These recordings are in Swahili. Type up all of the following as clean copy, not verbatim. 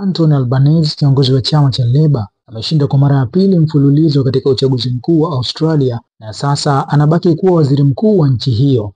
Anthony Albanese, kiongozi wa chama cha Labour, ameshinda kwa mara ya pili mfululizo katika uchaguzi mkuu wa Australia na sasa anabaki kuwa waziri mkuu wa nchi hiyo.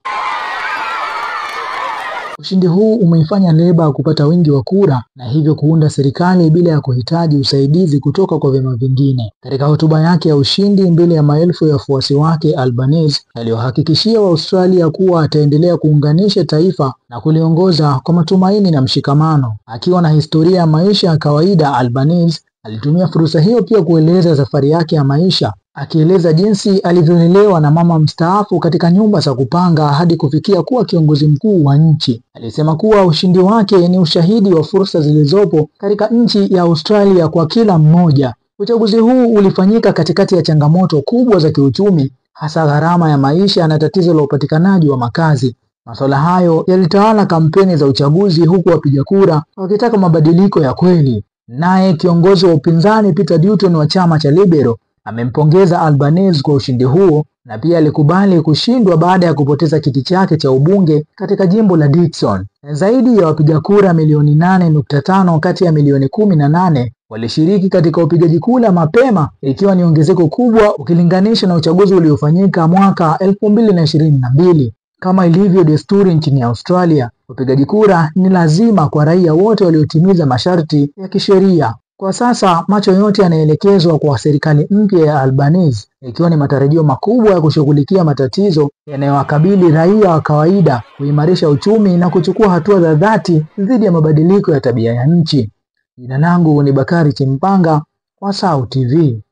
Ushindi huu umeifanya Labour kupata wingi wa kura na hivyo kuunda serikali bila ya kuhitaji usaidizi kutoka kwa vyama vingine. Katika hotuba yake ya ushindi mbele ya maelfu ya wafuasi wake, Albanese aliwahakikishia Waaustralia kuwa ataendelea kuunganisha taifa na kuliongoza kwa matumaini na mshikamano. Akiwa na historia ya maisha ya kawaida, Albanese alitumia fursa hiyo pia kueleza safari yake ya maisha, akieleza jinsi alivyolelewa na mama mstaafu katika nyumba za kupanga hadi kufikia kuwa kiongozi mkuu wa nchi. Alisema kuwa ushindi wake ni ushahidi wa fursa zilizopo katika nchi ya Australia kwa kila mmoja. Uchaguzi huu ulifanyika katikati ya changamoto kubwa za kiuchumi, hasa gharama ya maisha na tatizo la upatikanaji wa makazi. Masuala hayo yalitawala kampeni za uchaguzi, huku wapiga kura wakitaka mabadiliko ya kweli. Naye kiongozi wa upinzani Peter Dutton wa chama cha Liberal amempongeza Albanese kwa ushindi huo na pia alikubali kushindwa baada ya kupoteza kiti chake cha ubunge katika jimbo la Dickson. Zaidi ya wapiga kura milioni 8.5 kati ya milioni 18 walishiriki katika upigaji kura mapema, ikiwa ni ongezeko kubwa ukilinganisha na uchaguzi uliofanyika mwaka 2022. Kama ilivyo desturi nchini Australia, upigaji kura ni lazima kwa raia wote waliotimiza masharti ya kisheria. Kwa sasa macho yote yanaelekezwa kwa serikali mpya ya Albanese, ikiwa ni matarajio makubwa ya kushughulikia matatizo yanayowakabili raia wa kawaida, kuimarisha uchumi na kuchukua hatua za dhati dhidi ya mabadiliko ya tabia ya nchi. Jina langu ni Bakari Chimpanga wa SAUT TV.